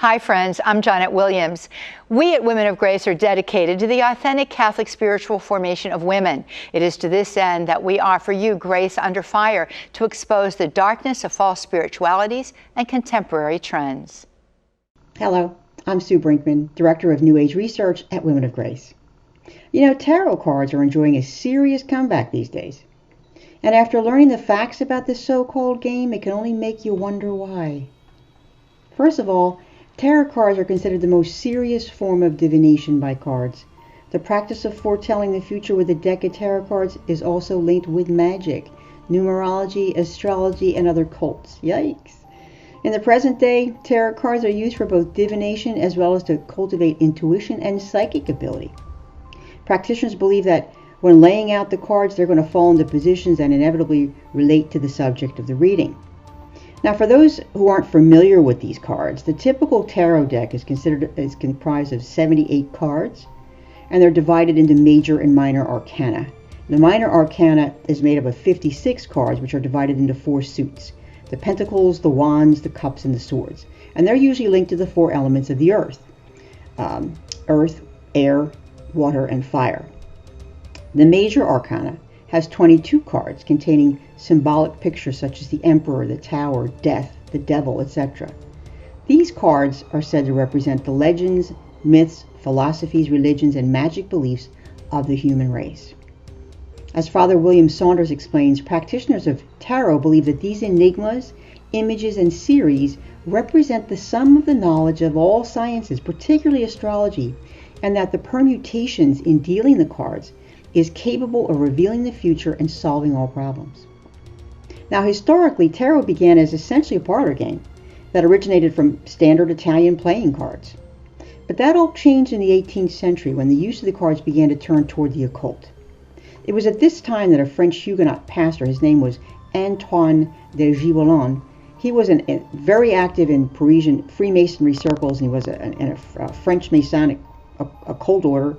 Hi friends, I'm Janet Williams. We at Women of Grace are dedicated to the authentic Catholic spiritual formation of women. It is to this end that we offer you Grace Under Fire to expose the darkness of false spiritualities and contemporary trends. Hello, I'm Sue Brinkman, Director of New Age Research at Women of Grace. You know, tarot cards are enjoying a serious comeback these days. And after learning the facts about this so-called game, it can only make you wonder why. First of all, tarot cards are considered the most serious form of divination by cards. The practice of foretelling the future with a deck of tarot cards is also linked with magic, numerology, astrology, and other cults. Yikes! In the present day, tarot cards are used for both divination as well as to cultivate intuition and psychic ability. Practitioners believe that when laying out the cards, they're going to fall into positions that inevitably relate to the subject of the reading. Now, for those who aren't familiar with these cards, the typical tarot deck is comprised of 78 cards, and they're divided into major and minor arcana. The minor arcana is made up of 56 cards, which are divided into 4 suits: the pentacles, the wands, the cups, and the swords. And they're usually linked to the 4 elements of the earth: earth, air, water, and fire. The major arcana has 22 cards containing symbolic pictures such as the emperor, the tower, death, the devil, etc. These cards are said to represent the legends, myths, philosophies, religions, and magic beliefs of the human race. As Father William Saunders explains, practitioners of tarot believe that these enigmas, images, and series represent the sum of the knowledge of all sciences, particularly astrology, and that the permutations in dealing the cards is capable of revealing the future and solving all problems. Now, historically, tarot began as essentially a parlor game that originated from standard Italian playing cards. But that all changed in the 18th century when the use of the cards began to turn toward the occult. It was at this time that a French Huguenot pastor, his name was Antoine de Givolon, he was very active in Parisian Freemasonry circles, and he was in a French Masonic occult order,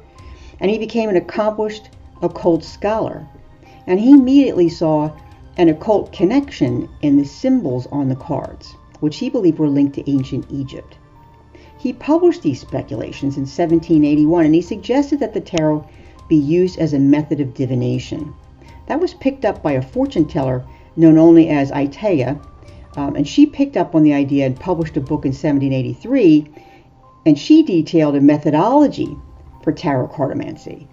and he became an accomplished occult scholar. And he immediately saw an occult connection in the symbols on the cards, which he believed were linked to ancient Egypt. He published these speculations in 1781, and he suggested that the tarot be used as a method of divination. That was picked up by a fortune teller known only as Itea, and she picked up on the idea and published a book in 1783, and she detailed a methodology for tarot cartomancy.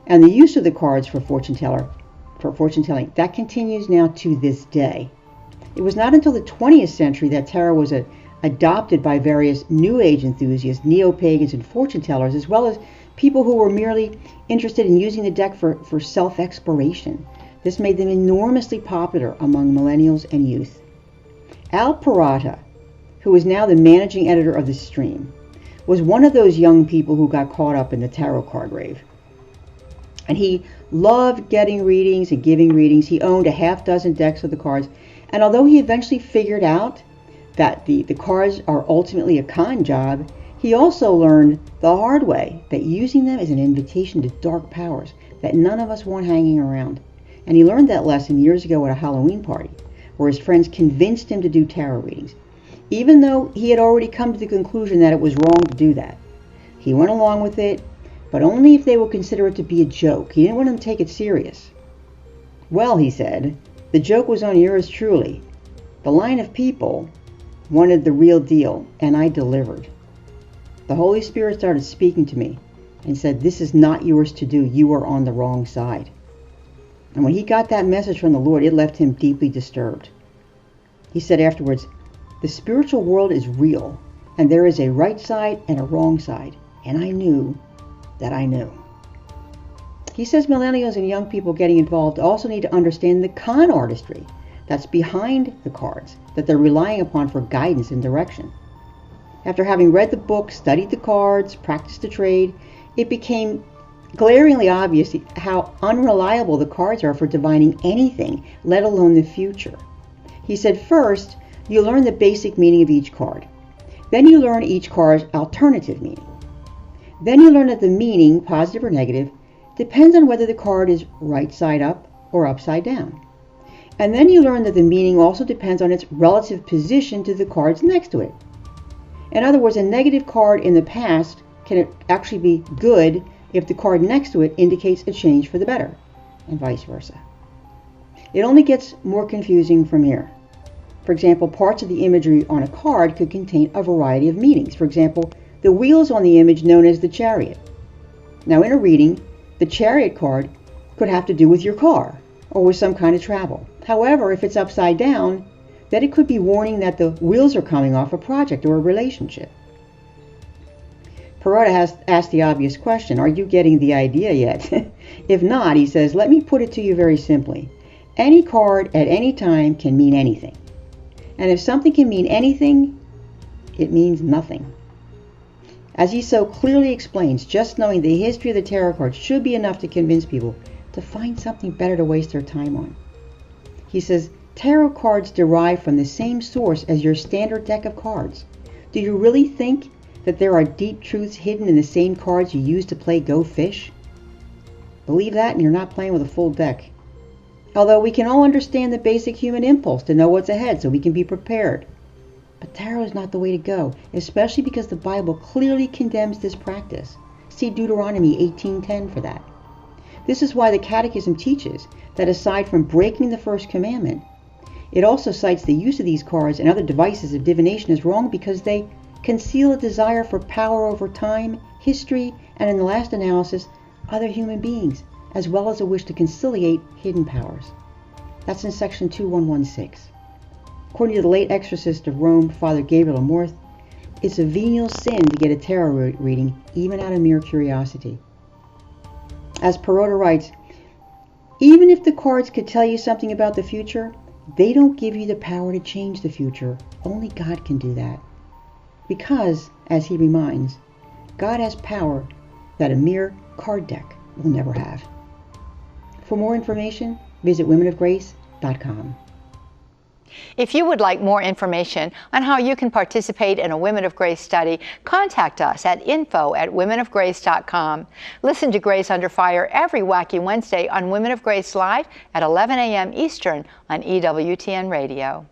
And the use of the cards for fortune telling, that continues now to this day. It was not until the 20th century that tarot was adopted by various New Age enthusiasts, neo-pagans, and fortune tellers, as well as people who were merely interested in using the deck for self-exploration. This made them enormously popular among millennials and youth. Al Parata, who is now the managing editor of The Stream, was one of those young people who got caught up in the tarot card rave. And he loved getting readings and giving readings. He owned a half dozen decks of the cards. And although he eventually figured out that the cards are ultimately a con job, he also learned the hard way that using them is an invitation to dark powers that none of us want hanging around. And he learned that lesson years ago at a Halloween party, where his friends convinced him to do tarot readings, even though he had already come to the conclusion that it was wrong to do that. He went along with it, but only if they would consider it to be a joke. He didn't want them to take it serious. Well, he said, the joke was on yours truly. The line of people wanted the real deal, and I delivered. The Holy Spirit started speaking to me and said, this is not yours to do. You are on the wrong side. And when he got that message from the Lord, it left him deeply disturbed. He said afterwards, the spiritual world is real, and there is a right side and a wrong side. And I knew that I knew. He says millennials and young people getting involved also need to understand the con artistry that's behind the cards, that they're relying upon for guidance and direction. After having read the book, studied the cards, practiced the trade, it became glaringly obvious how unreliable the cards are for divining anything, let alone the future. He said, first, you learn the basic meaning of each card. Then you learn each card's alternative meaning. Then you learn that the meaning, positive or negative, depends on whether the card is right side up or upside down. And then you learn that the meaning also depends on its relative position to the cards next to it. In other words, a negative card in the past can actually be good if the card next to it indicates a change for the better, and vice versa. It only gets more confusing from here. For example, parts of the imagery on a card could contain a variety of meanings. For example, the wheels on the image known as the chariot. Now in a reading, the chariot card could have to do with your car or with some kind of travel. However, if it's upside down, then it could be warning that the wheels are coming off a project or a relationship. Perrotta has asked the obvious question, are you getting the idea yet? If not, he says, let me put it to you very simply. Any card at any time can mean anything. And if something can mean anything, it means nothing. As he so clearly explains, just knowing the history of the tarot cards should be enough to convince people to find something better to waste their time on. He says, tarot cards derive from the same source as your standard deck of cards. Do you really think that there are deep truths hidden in the same cards you use to play Go Fish? Believe that and you're not playing with a full deck. Although we can all understand the basic human impulse to know what's ahead so we can be prepared. But tarot is not the way to go, especially because the Bible clearly condemns this practice. See Deuteronomy 18:10 for that. This is why the Catechism teaches that aside from breaking the first commandment, it also cites the use of these cards and other devices of divination as wrong because they conceal a desire for power over time, history, and in the last analysis, other human beings, as well as a wish to conciliate hidden powers. That's in section 2116. According to the late exorcist of Rome, Father Gabriel Amorth, it's a venial sin to get a tarot reading, even out of mere curiosity. As Perrotta writes, even if the cards could tell you something about the future, they don't give you the power to change the future. Only God can do that. Because, as he reminds, God has power that a mere card deck will never have. For more information, visit womenofgrace.com. If you would like more information on how you can participate in a Women of Grace study, contact us at info@womenofgrace.com. Listen to Grace Under Fire every wacky Wednesday on Women of Grace Live at 11 a.m. Eastern on EWTN Radio.